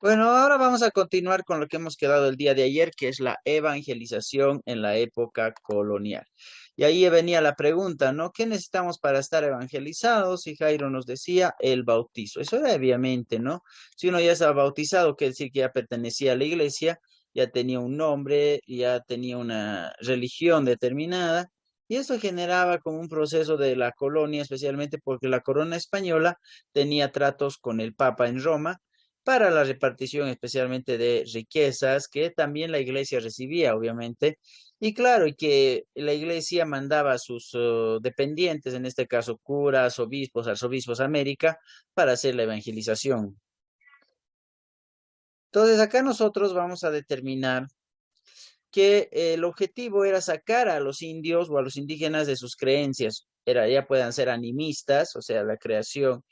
Bueno, ahora vamos a continuar con lo que hemos quedado el día de ayer, que es la evangelización en la época colonial. Y ahí venía la pregunta, ¿no? ¿Qué necesitamos para estar evangelizados? Y Jairo nos decía el bautizo. Eso era obviamente, ¿no? Si uno ya estaba bautizado, quiere decir que ya pertenecía a la iglesia, ya tenía un nombre, ya tenía una religión determinada. Y eso generaba como un proceso de la colonia, especialmente porque la corona española tenía tratos con el Papa en Roma para la repartición especialmente de riquezas que también la iglesia recibía, obviamente. Y claro, y que la iglesia mandaba a sus dependientes, en este caso curas, obispos, arzobispos América, para hacer la evangelización. Entonces, acá nosotros vamos a determinar que el objetivo era sacar a los indios o a los indígenas de sus creencias. Ya puedan ser animistas, o sea, la creación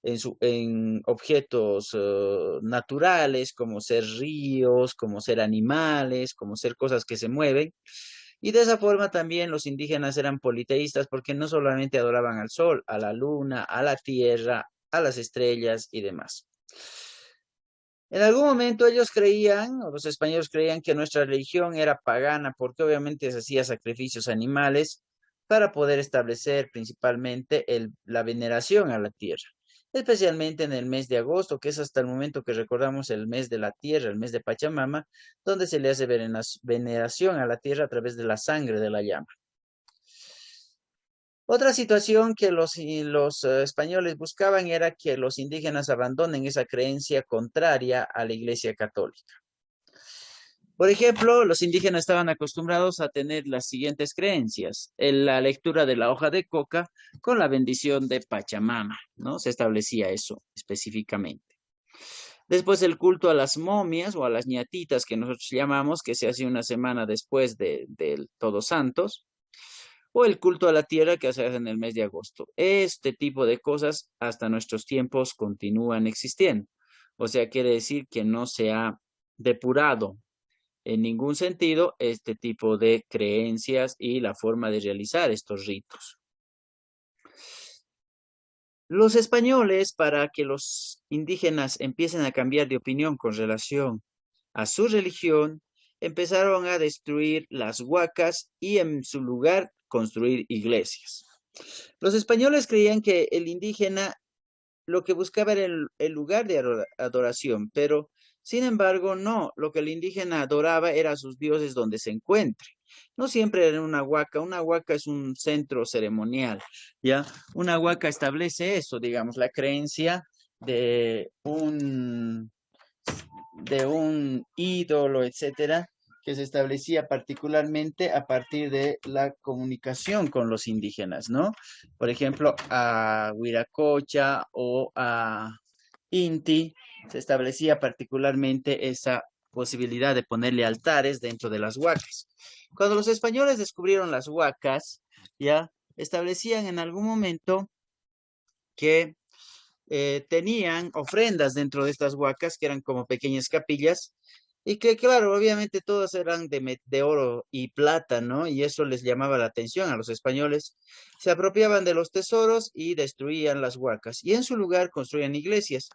en objetos naturales, como ser ríos, como ser animales, como ser cosas que se mueven. Y de esa forma también los indígenas eran politeístas porque no solamente adoraban al sol, a la luna, a la tierra, a las estrellas y demás. En algún momento ellos creían, o los españoles creían que nuestra religión era pagana porque obviamente se hacía sacrificios animales para poder establecer principalmente la veneración a la tierra, especialmente en el mes de agosto, que es hasta el momento que recordamos el mes de la tierra, el mes de Pachamama, donde se le hace veneración a la tierra a través de la sangre de la llama. Otra situación que los españoles buscaban era que los indígenas abandonen esa creencia contraria a la Iglesia Católica. Por ejemplo, los indígenas estaban acostumbrados a tener las siguientes creencias: en la lectura de la hoja de coca con la bendición de Pachamama, ¿no? Se establecía eso específicamente. Después el culto a las momias o a las ñatitas que nosotros llamamos, que se hace una semana después del Todos Santos, o el culto a la tierra que se hace en el mes de agosto. Este tipo de cosas hasta nuestros tiempos continúan existiendo. O sea, quiere decir que no se ha depurado en ningún sentido este tipo de creencias y la forma de realizar estos ritos. Los españoles, para que los indígenas empiecen a cambiar de opinión con relación a su religión, empezaron a destruir las huacas y en su lugar construir iglesias. Los españoles creían que el indígena lo que buscaba era el lugar de adoración, pero sin embargo, no, lo que el indígena adoraba era a sus dioses donde se encuentre. No siempre era una huaca es un centro ceremonial, ¿ya? Una huaca establece eso, digamos, la creencia de un ídolo, etcétera, que se establecía particularmente a partir de la comunicación con los indígenas, ¿no? Por ejemplo, a Huiracocha o a Inti se establecía particularmente esa posibilidad de ponerle altares dentro de las huacas. Cuando los españoles descubrieron las huacas, ya establecían en algún momento que tenían ofrendas dentro de estas huacas, que eran como pequeñas capillas, y que, claro, obviamente todas eran de oro y plata, ¿no? Y eso les llamaba la atención a los españoles. Se apropiaban de los tesoros y destruían las huacas, y en su lugar construían iglesias.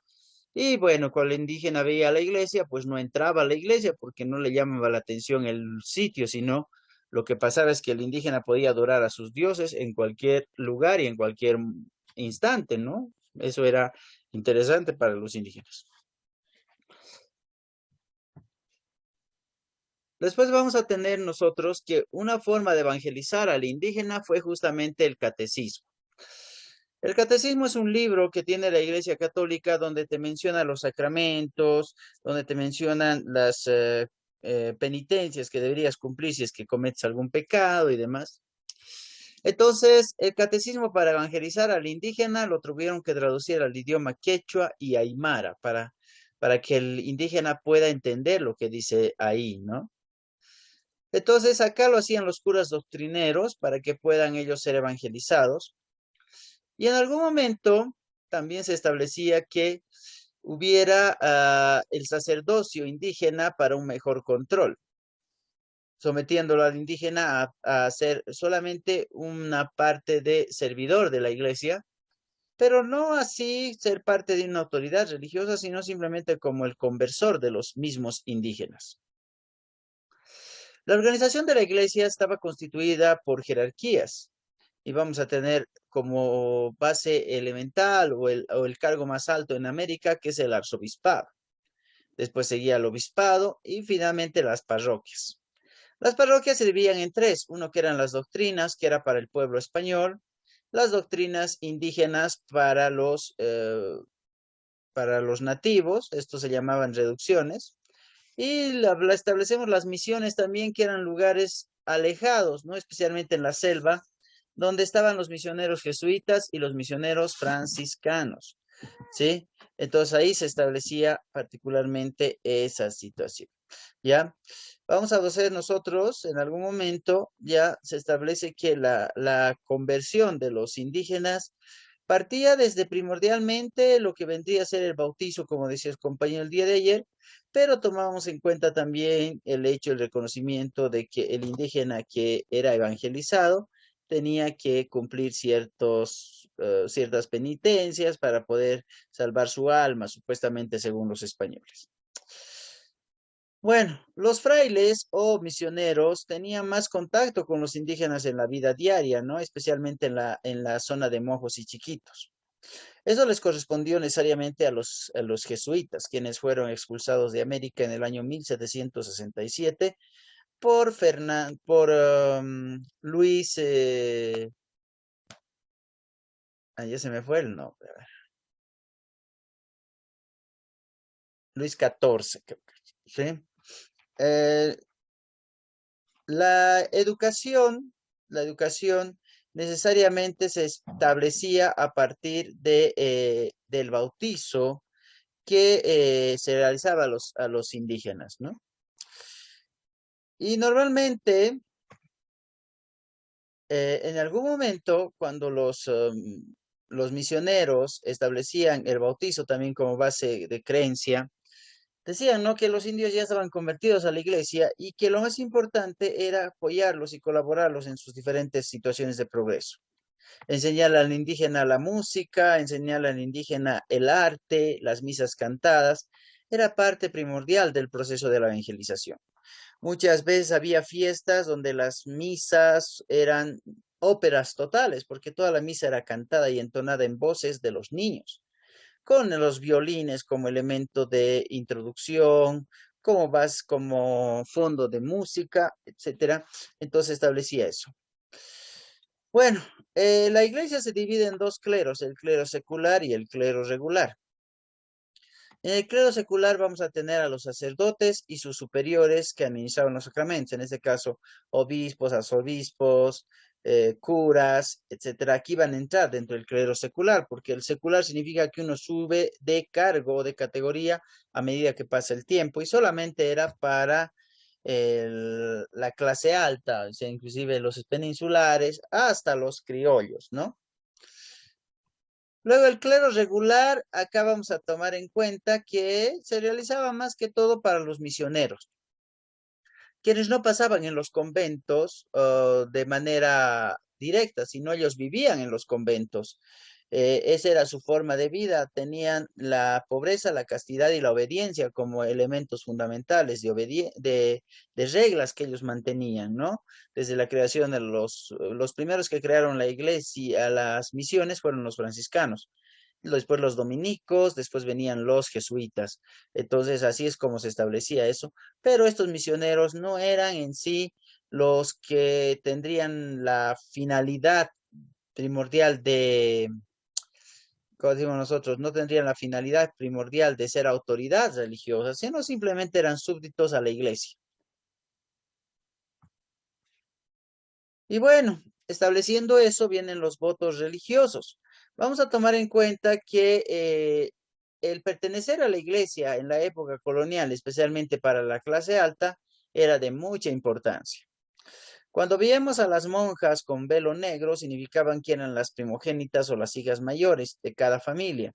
Y bueno, cuando el indígena veía la iglesia, pues no entraba a la iglesia porque no le llamaba la atención el sitio, sino lo que pasaba es que el indígena podía adorar a sus dioses en cualquier lugar y en cualquier instante, ¿no? Eso era interesante para los indígenas. Después vamos a tener nosotros que una forma de evangelizar al indígena fue justamente el catecismo. El catecismo es un libro que tiene la Iglesia Católica donde te menciona los sacramentos, donde te mencionan las penitencias que deberías cumplir si es que cometes algún pecado y demás. Entonces, el catecismo para evangelizar al indígena lo tuvieron que traducir al idioma quechua y aymara para que el indígena pueda entender lo que dice ahí, ¿no? Entonces, acá lo hacían los curas doctrineros para que puedan ellos ser evangelizados. Y en algún momento también se establecía que hubiera el sacerdocio indígena para un mejor control, sometiéndolo al indígena a ser solamente una parte de servidor de la iglesia pero no así ser parte de una autoridad religiosa, sino simplemente como el conversor de los mismos indígenas. La organización de la iglesia estaba constituida por jerarquías y vamos a tener como base elemental o el cargo más alto en América, que es el arzobispado. Después seguía el obispado y finalmente las parroquias. Las parroquias se dividían en tres, uno que eran las doctrinas, que era para el pueblo español, las doctrinas indígenas para los nativos, estos se llamaban reducciones, y establecemos las misiones también, que eran lugares alejados, ¿no? Especialmente en la selva, donde estaban los misioneros jesuitas y los misioneros franciscanos, ¿sí? Entonces ahí se establecía particularmente esa situación, ¿ya? Vamos a hacer nosotros, en algún momento, ya se establece que la conversión de los indígenas partía desde primordialmente lo que vendría a ser el bautizo, como decía el compañero el día de ayer, pero tomamos en cuenta también el hecho, el reconocimiento de que el indígena que era evangelizado tenía que cumplir ciertas penitencias para poder salvar su alma, supuestamente según los españoles. Bueno, los frailes o misioneros tenían más contacto con los indígenas en la vida diaria, ¿no? Especialmente en la zona de Mojos y Chiquitos. Eso les correspondió necesariamente a los jesuitas, quienes fueron expulsados de América en el año 1767 por Luis, ya se me fue el nombre, a ver, Luis XIV, creo que, ¿sí? Eh, La educación, la educación necesariamente se establecía a partir del bautizo que se realizaba a los indígenas, ¿no? Y normalmente, en algún momento, cuando los misioneros establecían el bautizo también como base de creencia, decían, ¿no?, que los indios ya estaban convertidos a la iglesia y que lo más importante era apoyarlos y colaborarlos en sus diferentes situaciones de progreso. Enseñarle al indígena la música, enseñarle al indígena el arte, las misas cantadas, era parte primordial del proceso de la evangelización. Muchas veces había fiestas donde las misas eran óperas totales, porque toda la misa era cantada y entonada en voces de los niños con los violines como elemento de introducción, como fondo de música, etcétera. Entonces establecía eso. Bueno, la iglesia se divide en dos cleros, el clero secular y el clero regular. En el clero secular vamos a tener a los sacerdotes y sus superiores que administraban los sacramentos, en este caso obispos, arzobispos, curas, etcétera. Aquí van a entrar dentro del clero secular, porque el secular significa que uno sube de cargo o de categoría a medida que pasa el tiempo y solamente era para la clase alta, o sea, inclusive los peninsulares hasta los criollos, ¿no? Luego el clero regular, acá vamos a tomar en cuenta que se realizaba más que todo para los misioneros, quienes no pasaban en los conventos de manera directa, sino ellos vivían en los conventos. Esa era su forma de vida, tenían la pobreza, la castidad y la obediencia como elementos fundamentales de reglas que ellos mantenían, ¿no? Desde la creación de los primeros que crearon la iglesia, las misiones fueron los franciscanos, después los dominicos, después venían los jesuitas. Entonces, así es como se establecía eso, pero estos misioneros no eran en sí los que tendrían la finalidad primordial como decimos nosotros, no tendrían la finalidad primordial de ser autoridad religiosa, sino simplemente eran súbditos a la iglesia. Y bueno, estableciendo eso vienen los votos religiosos. Vamos a tomar en cuenta que el pertenecer a la iglesia en la época colonial, especialmente para la clase alta, era de mucha importancia. Cuando veíamos a las monjas con velo negro, significaban que eran las primogénitas o las hijas mayores de cada familia,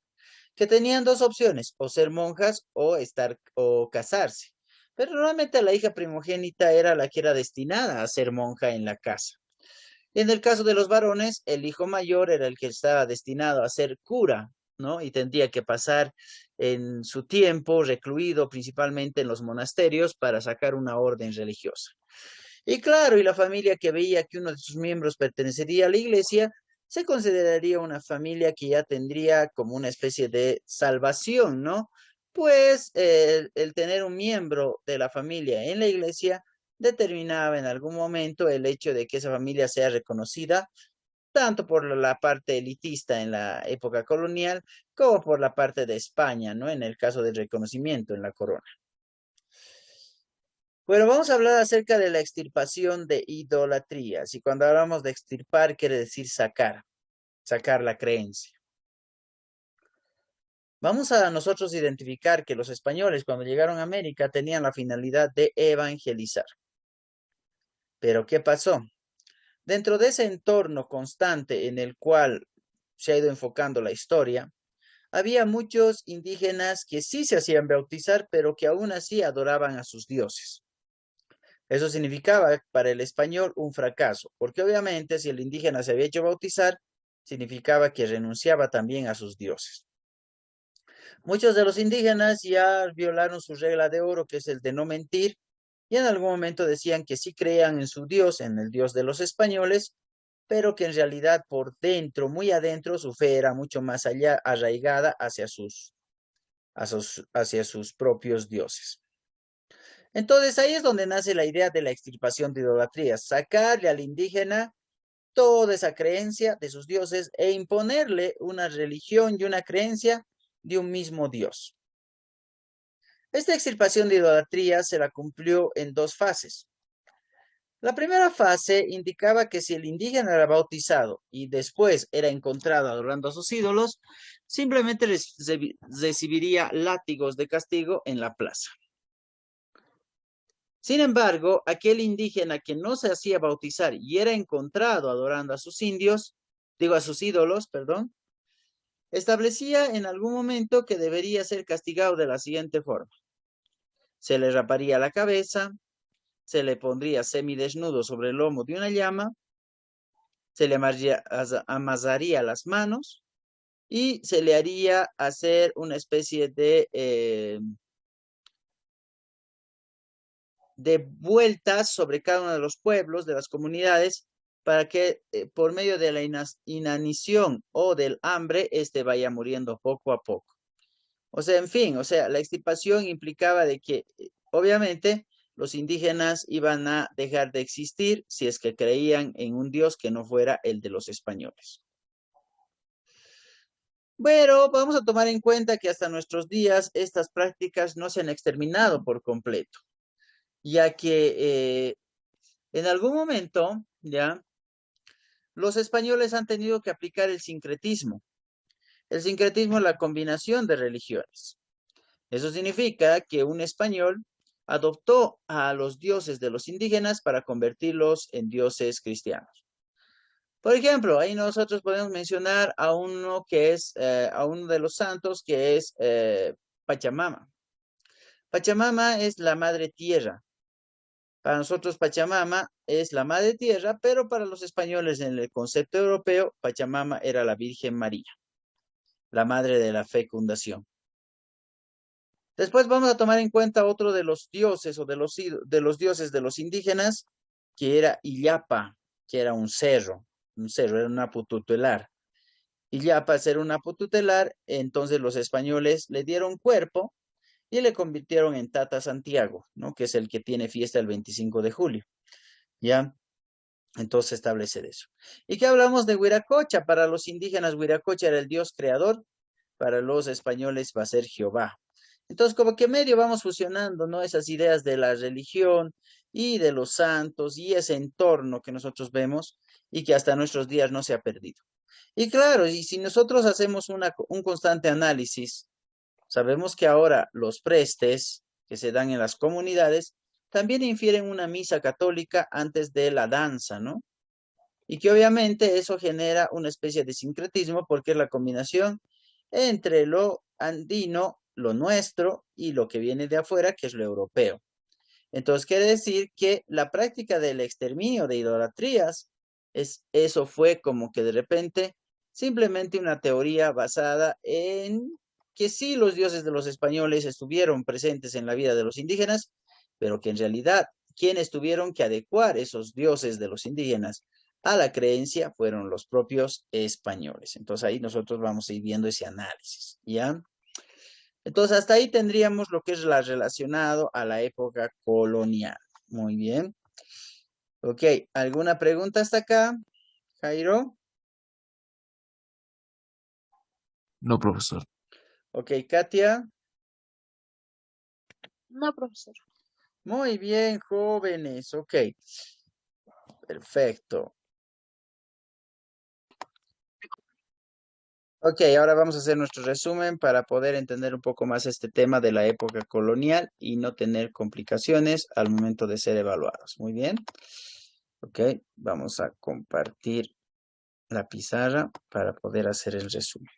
que tenían dos opciones, o ser monjas o casarse. Pero normalmente la hija primogénita era la que era destinada a ser monja en la casa. En el caso de los varones, el hijo mayor era el que estaba destinado a ser cura, ¿no? Y tendría que pasar en su tiempo recluido principalmente en los monasterios para sacar una orden religiosa. Y claro, y la familia que veía que uno de sus miembros pertenecería a la iglesia, se consideraría una familia que ya tendría como una especie de salvación, ¿no? Pues el tener un miembro de la familia en la iglesia determinaba en algún momento el hecho de que esa familia sea reconocida tanto por la parte elitista en la época colonial como por la parte de España, ¿no? En el caso del reconocimiento en la corona. Bueno, vamos a hablar acerca de la extirpación de idolatrías. Y cuando hablamos de extirpar, quiere decir sacar, sacar la creencia. Vamos a nosotros identificar que los españoles cuando llegaron a América tenían la finalidad de evangelizar. Pero ¿qué pasó? Dentro de ese entorno constante en el cual se ha ido enfocando la historia, había muchos indígenas que sí se hacían bautizar, pero que aún así adoraban a sus dioses. Eso significaba para el español un fracaso, porque obviamente si el indígena se había hecho bautizar, significaba que renunciaba también a sus dioses. Muchos de los indígenas ya violaron su regla de oro, que es el de no mentir, y en algún momento decían que sí creían en su dios, en el dios de los españoles, pero que en realidad por dentro, muy adentro, su fe era mucho más allá, arraigada hacia sus propios dioses. Entonces ahí es donde nace la idea de la extirpación de idolatrías, sacarle al indígena toda esa creencia de sus dioses e imponerle una religión y una creencia de un mismo dios. Esta extirpación de idolatría se la cumplió en dos fases. La primera fase indicaba que si el indígena era bautizado y después era encontrado adorando a sus ídolos, simplemente recibiría látigos de castigo en la plaza. Sin embargo, aquel indígena que no se hacía bautizar y era encontrado adorando a sus a sus ídolos, perdón, establecía en algún momento que debería ser castigado de la siguiente forma. Se le raparía la cabeza, se le pondría semidesnudo sobre el lomo de una llama, se le amasaría las manos y se le haría hacer una especie de vueltas sobre cada uno de los pueblos, de las comunidades, para que por medio de la inanición o del hambre, este vaya muriendo poco a poco. O sea, en fin, o sea, la extirpación implicaba de que, obviamente, los indígenas iban a dejar de existir si es que creían en un dios que no fuera el de los españoles. Pero vamos a tomar en cuenta que hasta nuestros días estas prácticas no se han exterminado por completo, ya que en algún momento, ya, los españoles han tenido que aplicar el sincretismo. El sincretismo es la combinación de religiones. Eso significa que un español adoptó a los dioses de los indígenas para convertirlos en dioses cristianos. Por ejemplo, ahí nosotros podemos mencionar a uno a uno de los santos que es Pachamama. Pachamama es la madre tierra. Para nosotros Pachamama es la madre tierra, pero para los españoles en el concepto europeo, Pachamama era la Virgen María, la madre de la fecundación. Después vamos a tomar en cuenta otro de los dioses o de los dioses de los indígenas, que era Illapa, que era un cerro, era un apututelar. Illapa, al ser un apututelar, entonces los españoles le dieron cuerpo y le convirtieron en Tata Santiago, ¿no? Que es el que tiene fiesta el 25 de julio, ¿ya? Entonces se establece de eso. ¿Y qué hablamos de Huiracocha? Para los indígenas, Huiracocha era el dios creador, para los españoles va a ser Jehová. Entonces, como que medio vamos fusionando, ¿no? Esas ideas de la religión y de los santos y ese entorno que nosotros vemos y que hasta nuestros días no se ha perdido. Y claro, y si nosotros hacemos un constante análisis, sabemos que ahora los prestes que se dan en las comunidades también infieren una misa católica antes de la danza, ¿no? Y que obviamente eso genera una especie de sincretismo porque es la combinación entre lo andino, lo nuestro y lo que viene de afuera, que es lo europeo. Entonces quiere decir que la práctica del exterminio de idolatrías Eso fue como que de repente simplemente una teoría basada en que sí los dioses de los españoles estuvieron presentes en la vida de los indígenas, pero que en realidad quienes tuvieron que adecuar esos dioses de los indígenas a la creencia fueron los propios españoles. Entonces ahí nosotros vamos a ir viendo ese análisis, ¿ya? Entonces hasta ahí tendríamos lo que es la relacionado a la época colonial. Muy bien. Ok, ¿alguna pregunta hasta acá, Jairo? No, profesor. Ok, Katia. No, profesor. Muy bien, jóvenes. Ok, perfecto. Ok, ahora vamos a hacer nuestro resumen para poder entender un poco más este tema de la época colonial y no tener complicaciones al momento de ser evaluados. Muy bien. Ok, vamos a compartir la pizarra para poder hacer el resumen.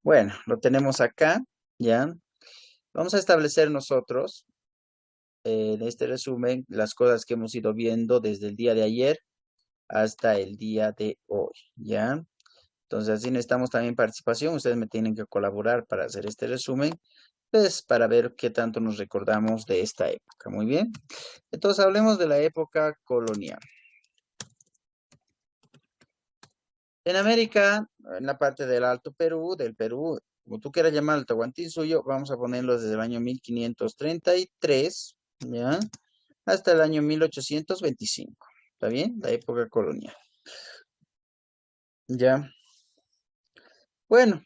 Bueno, lo tenemos acá, ¿ya? Vamos a establecer nosotros en este resumen las cosas que hemos ido viendo desde el día de ayer hasta el día de hoy, ¿ya? Entonces, así necesitamos también participación. Ustedes me tienen que colaborar para hacer este resumen, pues para ver qué tanto nos recordamos de esta época. Muy bien. Entonces, hablemos de la época colonial. En América, en la parte del Alto Perú, del Perú, como tú quieras llamar el Tahuantinsuyo, vamos a ponerlo desde el año 1533, ¿ya? Hasta el año 1825. ¿Está bien? La época colonial. ¿Ya? Bueno,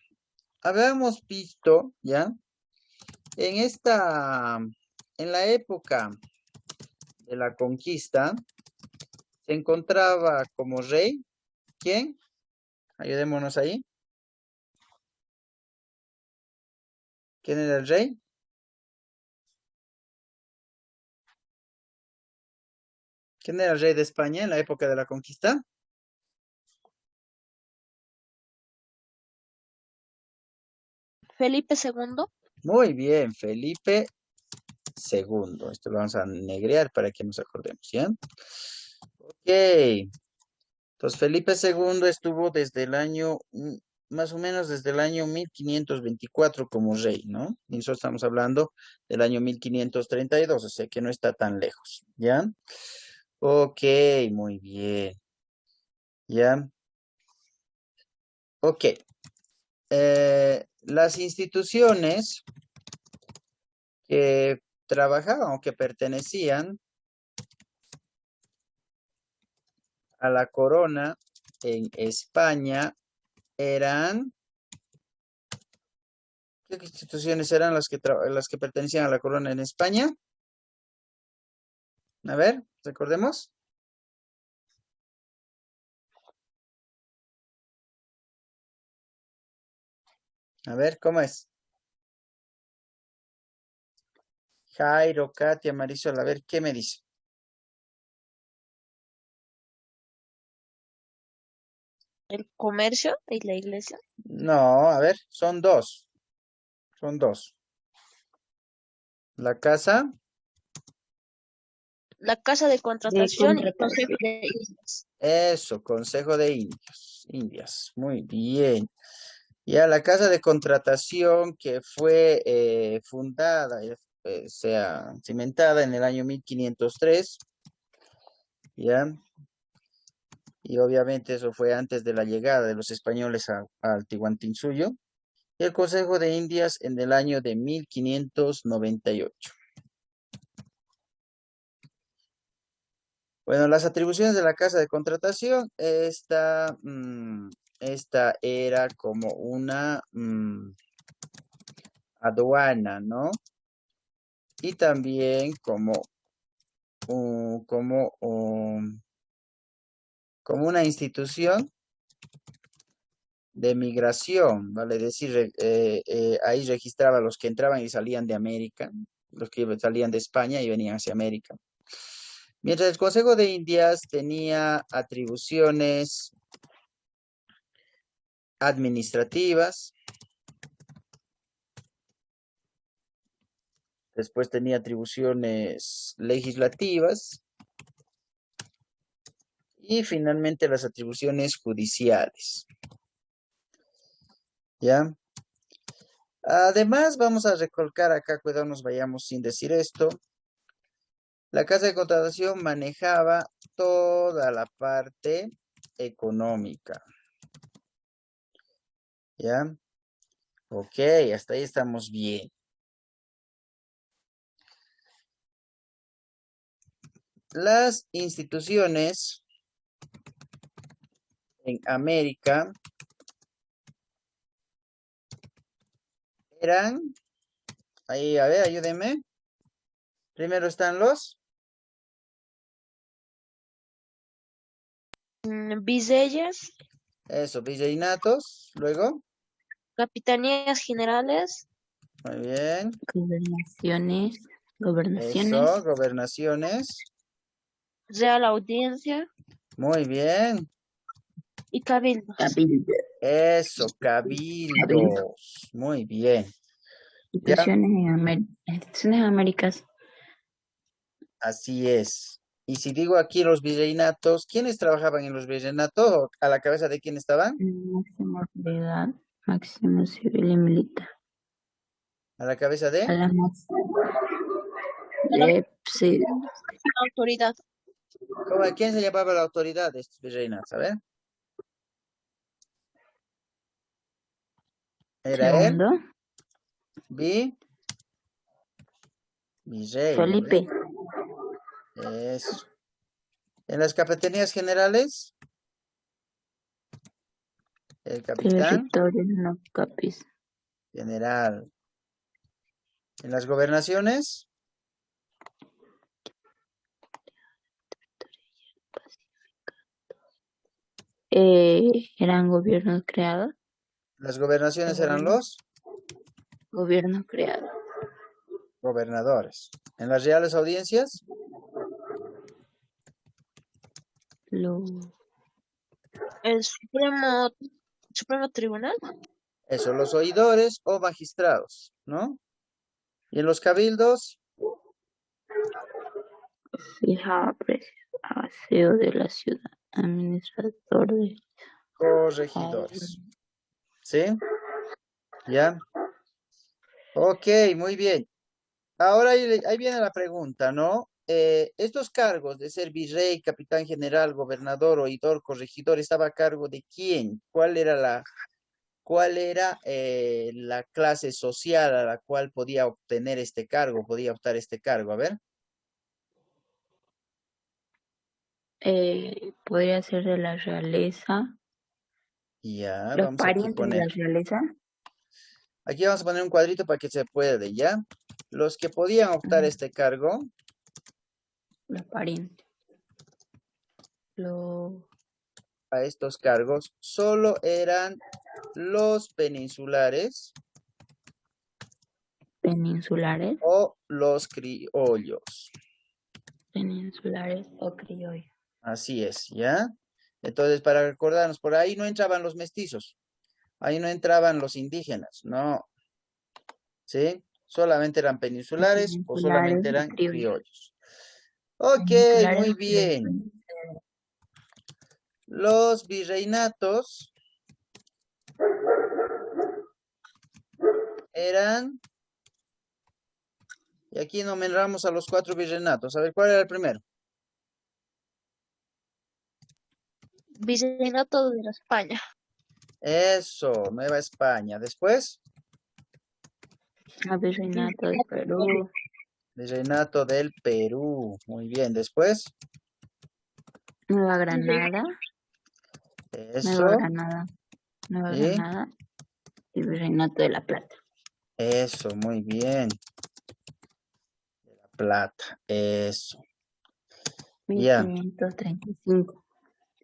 habíamos visto, ¿ya? En la época de la conquista, se encontraba como rey, ¿quién? Ayudémonos ahí. ¿Quién era el rey? ¿Quién era el rey de España en la época de la conquista? Felipe II. Muy bien, Felipe II. Esto lo vamos a negrear para que nos acordemos, ¿ya? Ok. Entonces, Felipe II estuvo desde el año, más o menos desde el año 1524 como rey, ¿no? Y nosotros estamos hablando del año 1532, o sea que no está tan lejos, ¿ya? Ok, muy bien, ¿ya? Ok. Las instituciones que trabajaban o que pertenecían a la corona en España eran, ¿qué instituciones eran las que pertenecían a la corona en España? A ver, recordemos. A ver, ¿cómo es? Jairo, Katia, Marisol, a ver, ¿qué me dice? El comercio y la iglesia. No, a ver, son dos. Son dos. La casa. La casa de De contratación y el consejo contratación. de islas. Eso, Consejo de Indios. Indias. Muy bien. Ya la casa de contratación que fue fundada, sea, cimentada en el año 1503, ¿ya? Y obviamente eso fue antes de la llegada de los españoles al Tihuantinsuyo. Y el Consejo de Indias en el año de 1598. Bueno, las atribuciones de la casa de contratación, esta era como una aduana, ¿no? Y también un- como, um, como una institución de migración, ¿vale? Es decir, ahí registraba a los que entraban y salían de América, los que salían de España y venían hacia América. Mientras el Consejo de Indias tenía atribuciones administrativas, Después tenía atribuciones legislativas. Y finalmente las atribuciones judiciales. ¿Ya? Además, vamos a recalcar acá, cuidado, nos vayamos sin decir esto. La Casa de Contratación manejaba toda la parte económica. ¿Ya? Ok, hasta ahí estamos bien. Las instituciones en América eran, ahí, a ver, ayúdenme. Primero están los, Visellas, eso, virreinatos, luego, capitanías generales, muy bien. Gobernaciones, gobernaciones, Eso, gobernaciones, Real Audiencia muy bien. y cabildos. cabildo, Eso, cabildo, cabildos, muy bien. ¿Ya? instituciones américas, Así es. Y si digo aquí los virreinatos, ¿quiénes trabajaban en los virreinatos? ¿A la cabeza de quién estaban? máxima autoridad, máximo civil y militar. ¿A la cabeza A de? la máxima, sí, Autoridad. ¿Quién se llamaba la autoridad de estos virreinatos? A ver. Era él, segundo, virrey, muy Felipe, bien. Eso. En las capitanías generales, el capitán territorio no capis, general. En las gobernaciones, eran gobiernos creados, las gobernaciones eran los gobierno creado, gobernadores. En las reales audiencias, lo, El Supremo Tribunal. eso, los oidores o magistrados, ¿no? Y en los cabildos, fijaba precios, aseo de la ciudad, administrador de corregidores. ¿Sí? ¿Ya? Ok, muy bien. Ahora ahí viene la pregunta, ¿no? Estos cargos de ser virrey, capitán general, gobernador, oidor, corregidor, ¿estaba a cargo de quién? ¿Cuál era la clase social a la cual podía obtener este cargo, podía optar este cargo? A ver. podría ser de la realeza, Ya, los vamos aquí a parientes de poner. la realeza, Aquí vamos a poner un cuadrito para que se pueda, ¿ya? Los que podían optar este cargo, los parientes, los a estos cargos, solo eran los peninsulares peninsulares, o los criollos. peninsulares o criollos. Así es, ¿ya? Entonces, para recordarnos, por ahí no entraban los mestizos, ahí no entraban los indígenas, no, ¿sí? Solamente eran peninsulares o Peninsulares solamente o eran criollos. criollos. Ok, Peninsulares muy o criollos. bien. Los virreinatos eran, y aquí nombramos a los 4 virreinatos. A ver, ¿cuál era el primero? Virreinato de la España. Eso, Nueva España. Después, Virreinato del Perú, virreinato del Perú. Muy bien, después, Nueva Granada, Nueva eso, Granada, Nueva y Granada y Virreinato de la Plata. eso, muy bien. De la Plata, eso. Ya. 1535.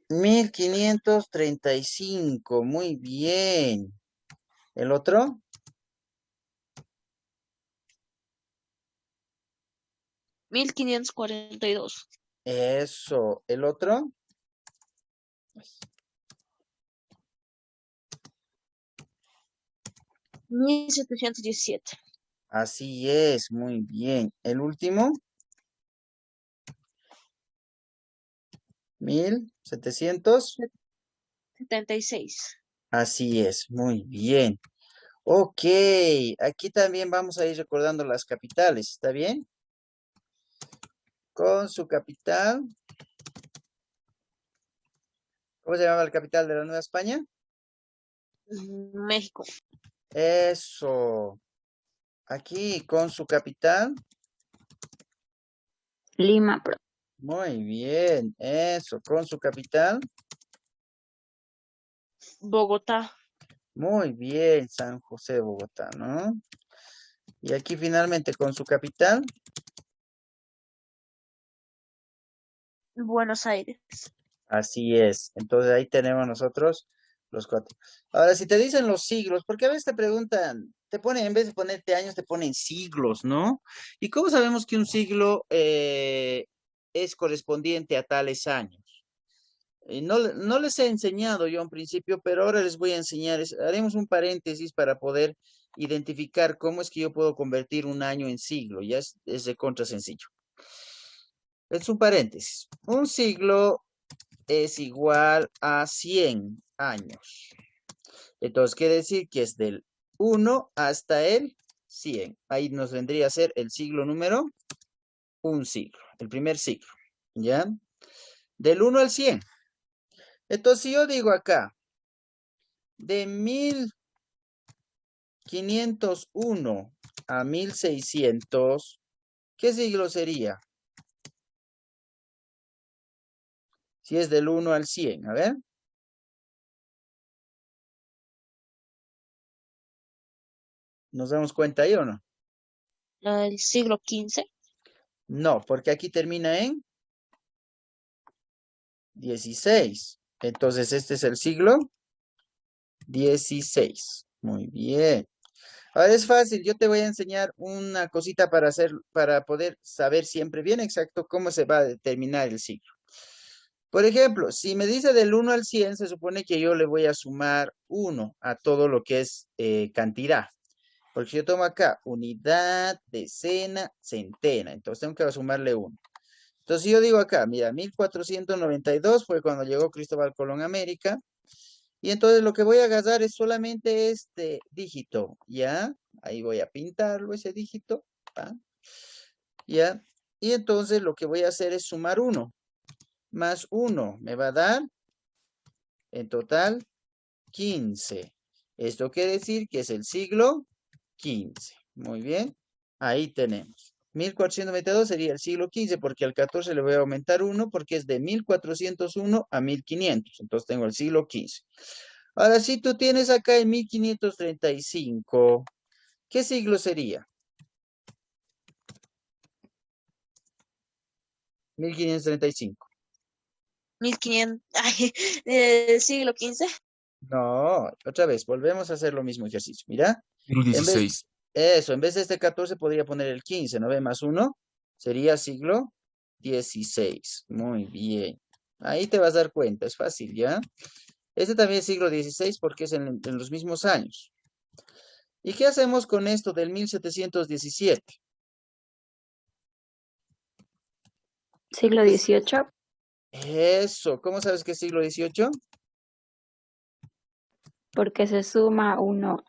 1535, muy bien. ¿El otro? 1542. Eso. ¿El otro? 1717. Así es, muy bien. El último, 1700. 76. Así es, muy bien. Ok, aquí también vamos a ir recordando las capitales, ¿está bien? Con su capital. ¿Cómo se llama la capital de la Nueva España? México. Eso. Aquí con su capital. Lima, profe. Muy bien. Eso, con su capital. Bogotá. Muy bien, San José de Bogotá, ¿no? Y aquí finalmente con su capital. Buenos Aires. Así es. Entonces ahí tenemos nosotros los cuatro. Ahora, si te dicen los siglos, porque a veces te preguntan, te ponen, en vez de ponerte años, te ponen siglos, ¿no? ¿Y cómo sabemos que un siglo es correspondiente a tales años? No les he enseñado yo en principio, pero ahora les voy a enseñar. Haremos un paréntesis para poder identificar cómo es que yo puedo convertir un año en siglo. Ya es de contra sencillo. Es un paréntesis. Un siglo es igual a 100 años. Entonces, quiere decir que es del 1 hasta el 100. Ahí nos vendría a ser el siglo número, un siglo, el primer siglo. ¿Ya? Del 1 al 100. Entonces, si yo digo acá, de 1501 a 1600, ¿qué siglo sería? Si es del 1 al 100, a ver. ¿Nos damos cuenta ahí o no? El siglo XV. No, porque aquí termina en 16. Entonces, este es el siglo 16. Muy bien. Ahora es fácil, yo te voy a enseñar una cosita para hacer, para poder saber siempre bien exacto cómo se va a determinar el siglo. Por ejemplo, si me dice del 1 al 100, se supone que yo le voy a sumar 1 a todo lo que es cantidad. Porque si yo tomo acá unidad, decena, centena, entonces tengo que sumarle 1. Entonces si yo digo acá, mira, 1492 fue cuando llegó Cristóbal Colón a América. Y entonces lo que voy a agarrar es solamente este dígito, ¿ya? Ahí voy a pintarlo, ese dígito, ¿va? ¿Ya? Y entonces lo que voy a hacer es sumar 1, más 1 me va a dar en total 15. Esto quiere decir que es el siglo 15. Muy bien, ahí tenemos. 1492 sería el siglo 15 porque al 14 le voy a aumentar 1 porque es de 1401 a 1500. Entonces tengo el siglo 15. Ahora, si tú tienes acá en 1535, ¿qué siglo sería? 1535. 1500. Ay, siglo XV. No, otra vez, volvemos a hacer lo mismo ejercicio. Mira, Siglo en vez, 16. eso, en vez de este 14 podría poner el 15, ¿no ve? Más 1 sería siglo 16. Muy bien. Ahí te vas a dar cuenta, es fácil, ¿ya? Este también es siglo 16 porque es en los mismos años. ¿Y qué hacemos con esto del 1717? Siglo XVIII, Eso, ¿cómo sabes que es siglo 18? porque se suma uno.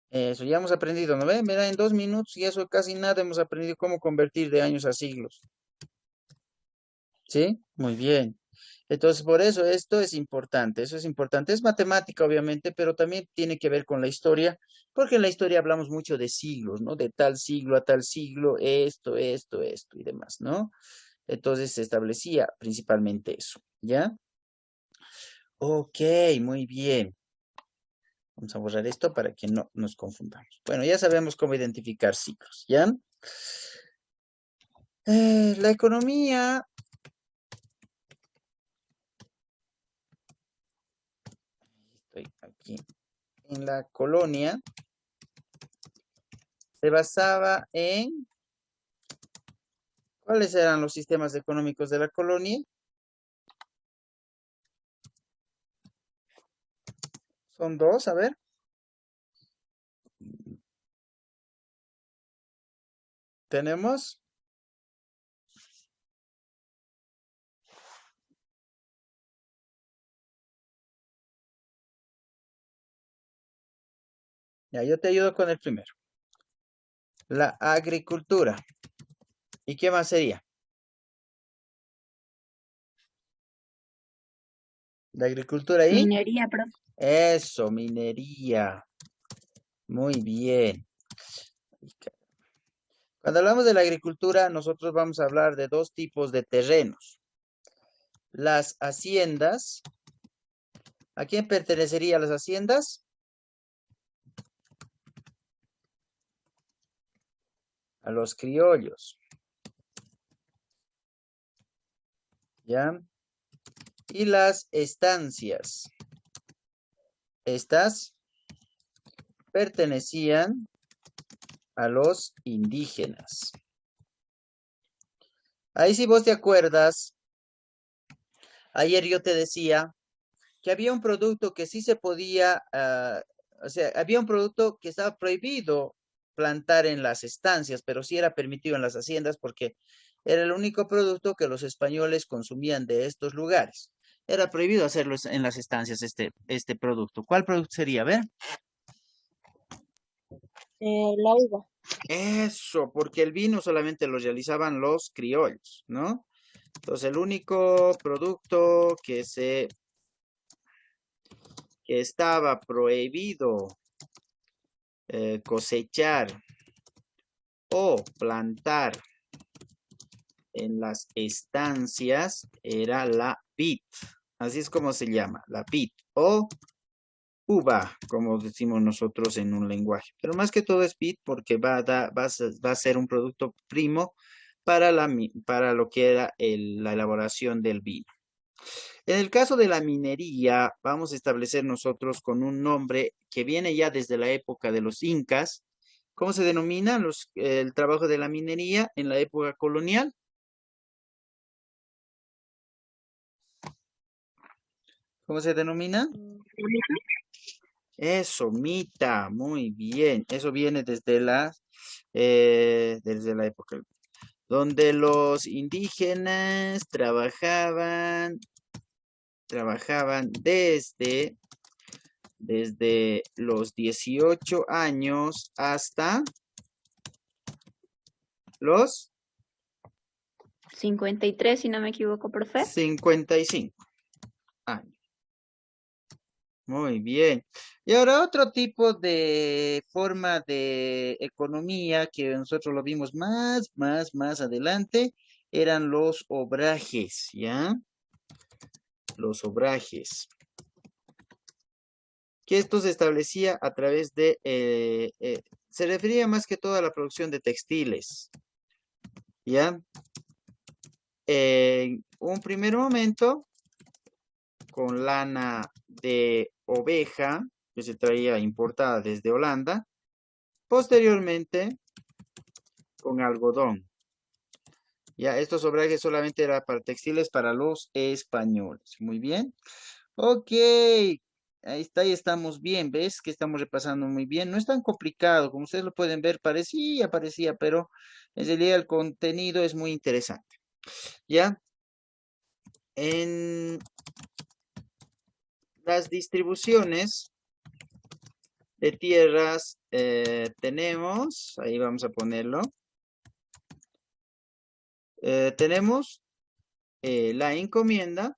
Eso, ya hemos aprendido, ¿no ven? Mira, en 2 minutos y eso casi nada hemos aprendido cómo convertir de años a siglos. ¿Sí? Muy bien. Entonces, por eso esto es importante, eso es importante. Es matemática, obviamente, pero también tiene que ver con la historia, porque en la historia hablamos mucho de siglos, ¿no? De tal siglo a tal siglo, esto y demás, ¿no? Entonces se establecía principalmente eso, ¿ya? Ok, muy bien. Vamos a borrar esto para que no nos confundamos. Bueno, ya sabemos cómo identificar ciclos, ¿ya? La economía, estoy aquí, en la colonia, se basaba en, ¿cuáles eran los sistemas económicos de la colonia? Son dos, a ver. ¿Tenemos? Ya, yo te ayudo con el primero. La agricultura. ¿Y qué más sería? La agricultura ahí. Minería, profe. Eso, minería. Muy bien. Cuando hablamos de la agricultura, nosotros vamos a hablar de dos tipos de terrenos. Las haciendas. ¿A quién pertenecerían las haciendas? A los criollos. ¿Ya? Y las estancias. Estas pertenecían a los indígenas. Ahí si vos te acuerdas, ayer yo te decía que había un producto que sí se podía, o sea, había un producto que estaba prohibido plantar en las estancias, pero sí era permitido en las haciendas porque era el único producto que los españoles consumían de estos lugares. Era prohibido hacerlo en las estancias este producto. ¿Cuál producto sería? A ver. La uva. Eso, porque el vino solamente lo realizaban los criollos, ¿no? Entonces, el único producto que estaba prohibido cosechar o plantar en las estancias era la vid. Así es como se llama, la vid o uva, como decimos nosotros en un lenguaje. Pero más que todo es vid porque va a ser un producto primo para lo que era la elaboración del vino. En el caso de la minería, vamos a establecer nosotros con un nombre que viene ya desde la época de los incas. ¿Cómo se denomina el trabajo de la minería en la época colonial? ¿Cómo se denomina? Eso, mita, muy bien. Eso viene desde la época, donde los indígenas trabajaban desde los 18 años hasta los 53, si no me equivoco, profe. 55 años. Muy bien. Y ahora otro tipo de forma de economía que nosotros lo vimos más adelante eran los obrajes, ¿ya? Los obrajes. Que esto se establecía a través de, se refería más que todo a la producción de textiles, ¿ya? En un primer momento, con lana de oveja, que se traía importada desde Holanda, posteriormente con algodón. Ya, estos obrajes solamente eran para textiles para los españoles. Muy bien. Ok, ahí está, ahí estamos bien. ¿Ves que estamos repasando muy bien? No es tan complicado, como ustedes lo pueden ver, parecía, pero en realidad el contenido es muy interesante. ¿Ya? En las distribuciones de tierras tenemos, ahí vamos a ponerlo, tenemos la encomienda,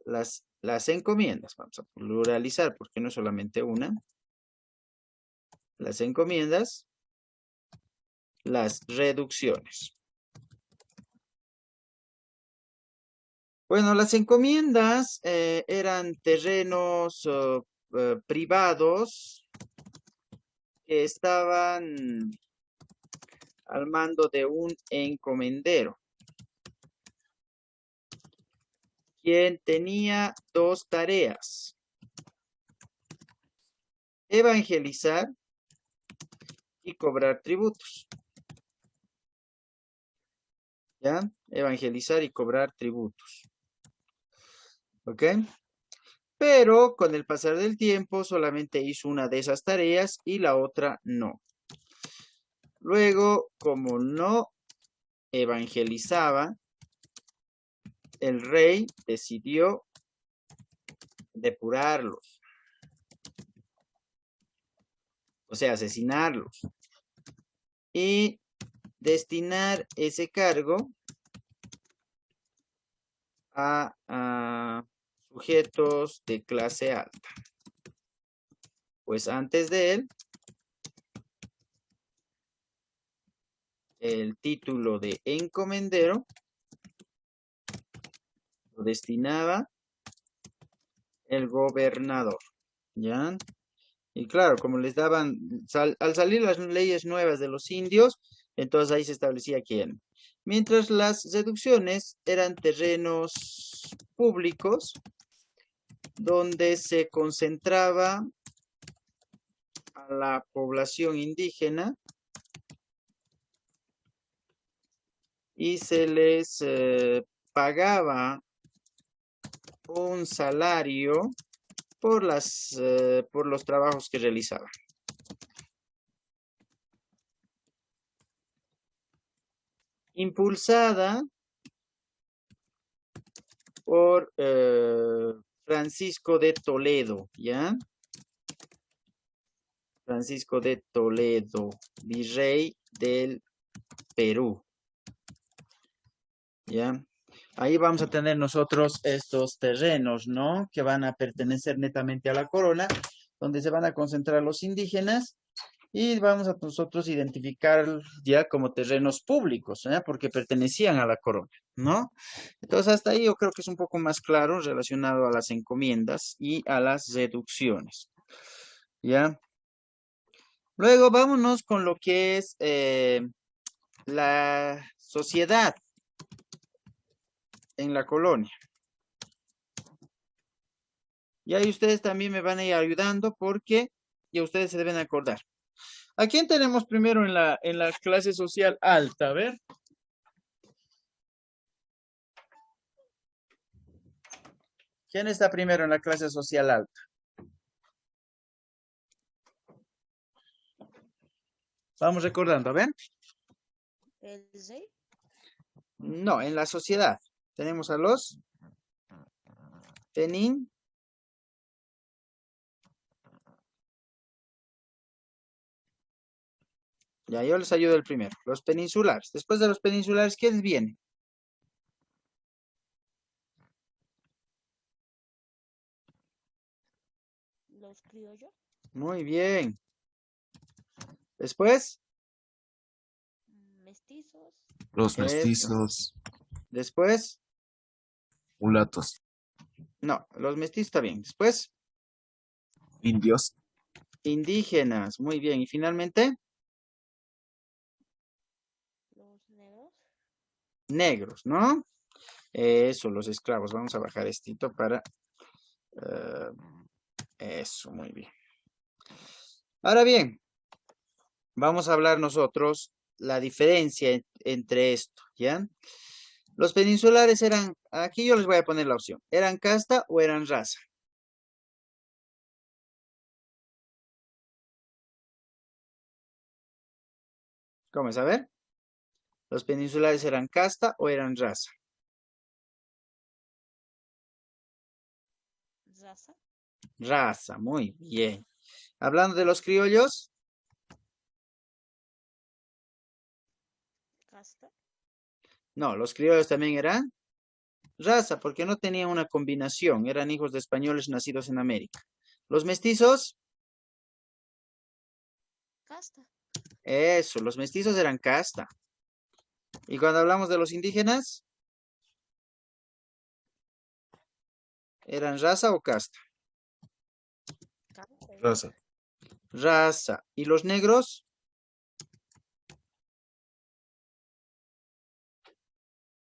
las encomiendas, vamos a pluralizar porque no es solamente una, las encomiendas, las reducciones. Bueno, las encomiendas eran terrenos privados que estaban al mando de un encomendero, quien tenía dos tareas: evangelizar y cobrar tributos. ¿Ya? Evangelizar y cobrar tributos. ¿Ok? Pero con el pasar del tiempo solamente hizo una de esas tareas y la otra no. Luego, como no evangelizaba, el rey decidió depurarlos, o sea, asesinarlos, y destinar ese cargo a sujetos de clase alta. Pues antes de él, el título de encomendero lo destinaba el gobernador, ¿ya? Y claro, como les daban, al salir las leyes nuevas de los indios, entonces ahí se establecía quién. Mientras las reducciones eran terrenos públicos donde se concentraba a la población indígena y se les pagaba un salario por los trabajos que realizaban. Impulsada por Francisco de Toledo, ¿ya? Francisco de Toledo, virrey del Perú, ¿ya? Ahí vamos a tener nosotros estos terrenos, ¿no? Que van a pertenecer netamente a la corona, donde se van a concentrar los indígenas y vamos a nosotros identificar ya como terrenos públicos, ¿ya? Porque pertenecían a la corona, ¿no? Entonces hasta ahí yo creo que es un poco más claro relacionado a las encomiendas y a las reducciones, ¿ya? Luego vámonos con lo que es la sociedad en la colonia. Y ahí ustedes también me van a ir ayudando porque ya ustedes se deben acordar. ¿A quién tenemos primero en la clase social alta? A ver. ¿Quién está primero en la clase social alta? Vamos recordando, ¿ven? El rey. No, en la sociedad. Tenemos a los penin. Ya, yo les ayudo el primero. Los peninsulares. Después de los peninsulares, ¿quiénes vienen? Los criollos. Muy bien. Después, Mestizos. Los eso. mestizos, Después, mulatos, no, los mestizos está bien. Después, indios, indígenas. Muy bien. Y finalmente, Los negros. negros, ¿no? Eso, los esclavos. Vamos a bajar estito para... eh, eso, muy bien. Ahora bien, vamos a hablar nosotros la diferencia entre esto, ¿ya? Los peninsulares eran, aquí yo les voy a poner la opción, ¿eran casta o eran raza? ¿Cómo es? A ver, ¿los peninsulares eran casta o eran raza? Raza. Raza, muy bien. Hablando de los criollos, Casta. no, los criollos también eran raza, porque no tenían una combinación, eran hijos de españoles nacidos en América. Los mestizos, Casta. eso, los mestizos eran casta. Y cuando hablamos de los indígenas, ¿eran raza o casta? Casta. raza, Raza. ¿Y los negros?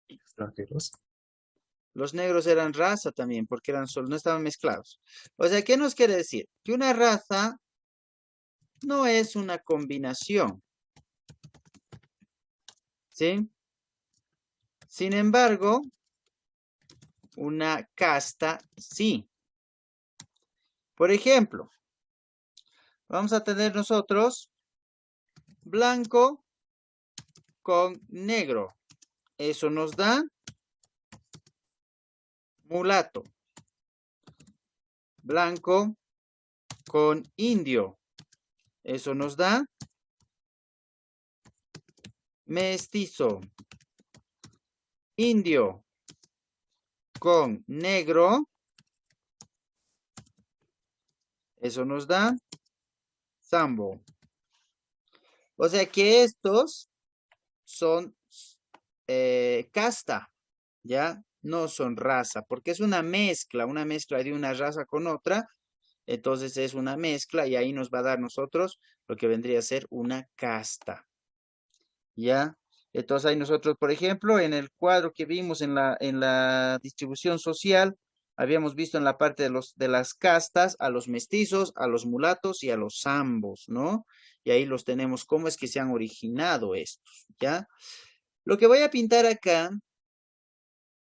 extranjeros, Los negros eran raza también, porque eran solo, no estaban mezclados. O sea, ¿qué nos quiere decir? Que una raza no es una combinación, ¿sí? Sin embargo, una casta sí. Por ejemplo, vamos a tener nosotros blanco con negro. Eso nos da mulato. Blanco con indio. Eso nos da mestizo. Indio con negro. Eso nos da sambo. O sea que estos son casta, ¿ya? No son raza, porque es una mezcla de una raza con otra. Entonces es una mezcla y ahí nos va a dar nosotros lo que vendría a ser una casta, ¿ya? Entonces ahí nosotros, por ejemplo, en el cuadro que vimos en la distribución social, habíamos visto en la parte de las castas a los mestizos, a los mulatos y a los zambos, ¿no? Y ahí los tenemos, cómo es que se han originado estos, ¿ya? Lo que voy a pintar acá,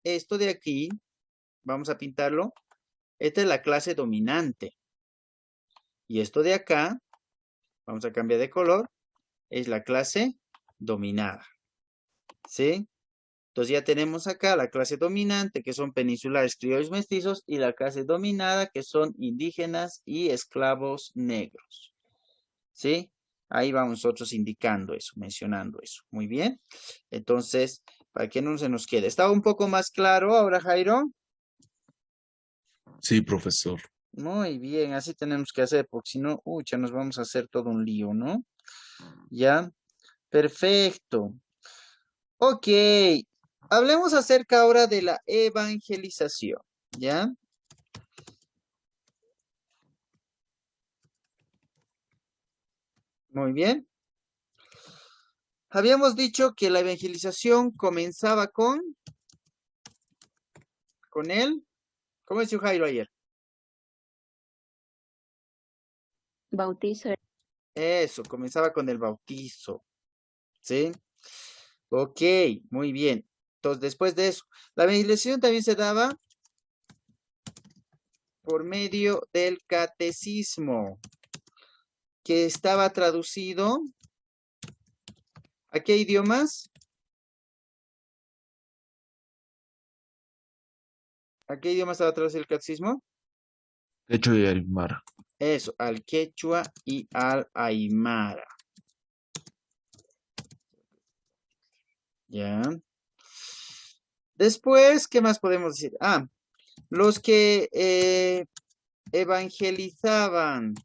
esto de aquí, vamos a pintarlo. Esta es la clase dominante. Y esto de acá, vamos a cambiar de color, es la clase dominada. ¿Sí? Entonces ya tenemos acá la clase dominante, que son peninsulares, criollos, mestizos, y la clase dominada, que son indígenas y esclavos negros. ¿Sí? Ahí vamos nosotros indicando eso, mencionando eso. Muy bien. Entonces, para que no se nos quede. ¿Estaba un poco más claro ahora, Jairo? Sí, profesor. Muy bien, así tenemos que hacer, porque si no, ya nos vamos a hacer todo un lío, ¿no? Ya, perfecto. Ok, hablemos acerca ahora de la evangelización, ¿ya? Muy bien. Habíamos dicho que la evangelización comenzaba con él. ¿Cómo decía Jairo ayer? Bautizo. Eso, comenzaba con el bautizo, ¿sí? Ok, muy bien. Entonces, después de eso, la evangelización también se daba por medio del catecismo, que estaba traducido ¿a qué idiomas? ¿A qué idioma estaba traducido el catecismo? Techo y Aymara. Eso, al quechua y al aymara. ¿Ya? Después, ¿qué más podemos decir? Ah, los que evangelizaban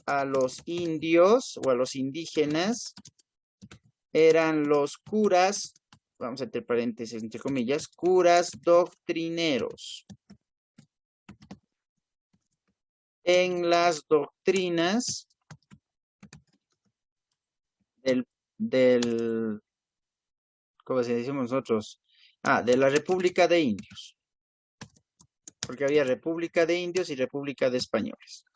a los indios o a los indígenas eran los curas, vamos a entre paréntesis, entre comillas, curas doctrineros. En las doctrinas del ¿cómo se decimos nosotros? Ah, de la República de Indios. Porque había República de Indios y República de Españoles.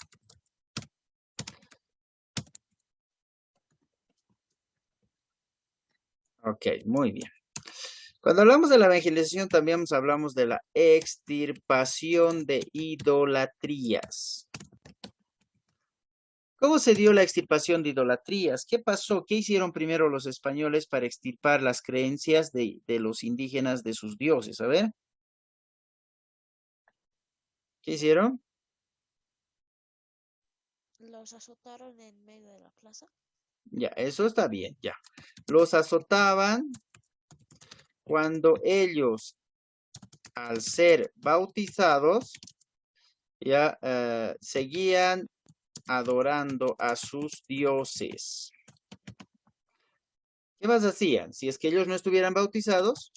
Ok, muy bien. Cuando hablamos de la evangelización, también hablamos de la extirpación de idolatrías. ¿Cómo se dio la extirpación de idolatrías? ¿Qué pasó? ¿Qué hicieron primero los españoles para extirpar las creencias de los indígenas de sus dioses? A ver. ¿Qué hicieron? Los azotaron en medio de la plaza. Ya, eso está bien, ya. Los azotaban cuando ellos, al ser bautizados, ya seguían adorando a sus dioses. ¿Qué más hacían? Si es que ellos no estuvieran bautizados,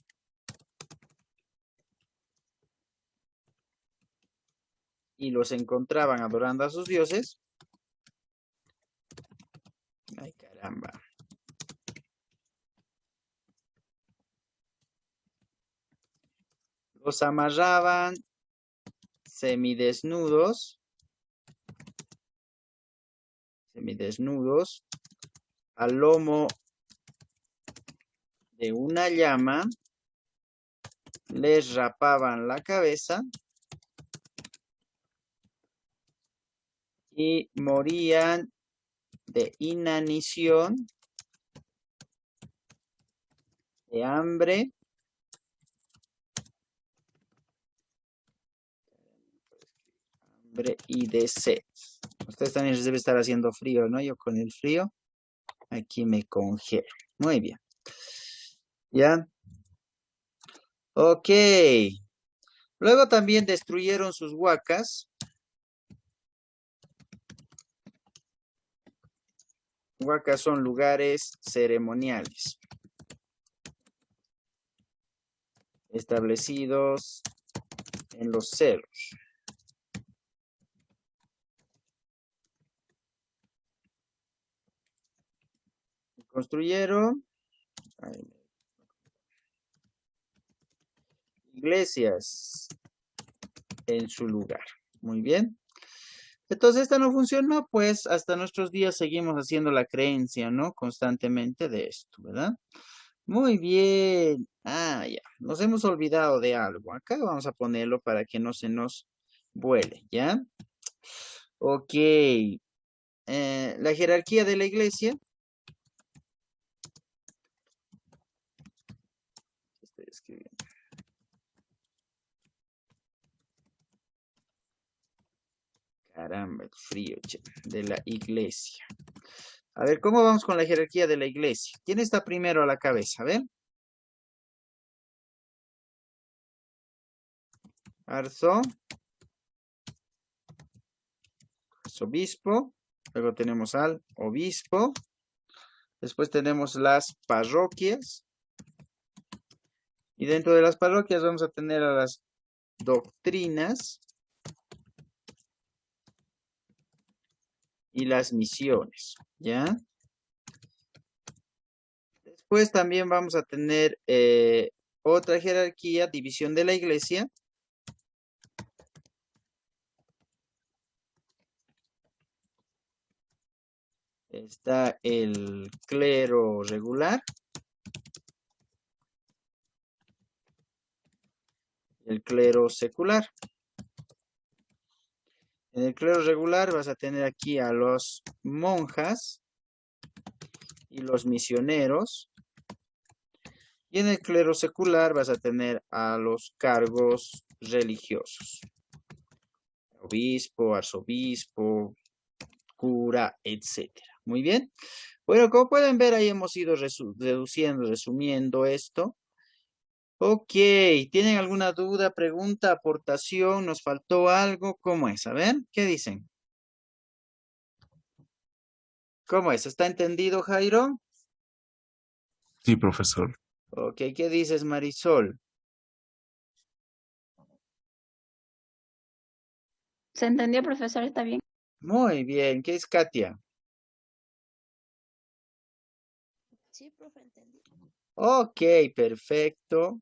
y los encontraban adorando a sus dioses. Ay, caramba. Los amarraban semidesnudos al lomo de una llama, les rapaban la cabeza y morían de inanición, de hambre, y de sed. Ustedes también les debe estar haciendo frío, ¿no? Yo con el frío, aquí me congelo. Muy bien. ¿Ya? Ok. Luego también destruyeron sus huacas. Huacas son lugares ceremoniales establecidos en los cerros. Construyeron iglesias en su lugar. Muy bien. Entonces, esta no funcionó, pues hasta nuestros días seguimos haciendo la creencia, ¿no? Constantemente de esto, ¿verdad? Muy bien. Ah, ya. Nos hemos olvidado de algo. Acá vamos a ponerlo para que no se nos vuele, ¿ya? Ok. La jerarquía de la iglesia. Estoy escribiendo. Caramba, el frío, che, de la iglesia. A ver, ¿cómo vamos con la jerarquía de la iglesia? ¿Quién está primero a la cabeza? A ver. Arzobispo. Luego tenemos al obispo. Después tenemos las parroquias. Y dentro de las parroquias vamos a tener a las doctrinas y las misiones, ¿ya? Después también vamos a tener otra jerarquía, división de la iglesia. Está el clero regular. El clero secular. En el clero regular vas a tener aquí a los monjas y los misioneros. Y en el clero secular vas a tener a los cargos religiosos. Obispo, arzobispo, cura, etcétera. Muy bien. Bueno, como pueden ver, ahí hemos ido reduciendo, resumiendo esto. Ok, ¿tienen alguna duda, pregunta, aportación? ¿Nos faltó algo? ¿Cómo es? A ver, ¿qué dicen? ¿Cómo es? ¿Está entendido, Jairo? Sí, profesor. Ok, ¿qué dices, Marisol? ¿Se entendió, profesor? ¿Está bien? Muy bien, ¿qué es Katia? Sí, profe, entendí. Ok, perfecto.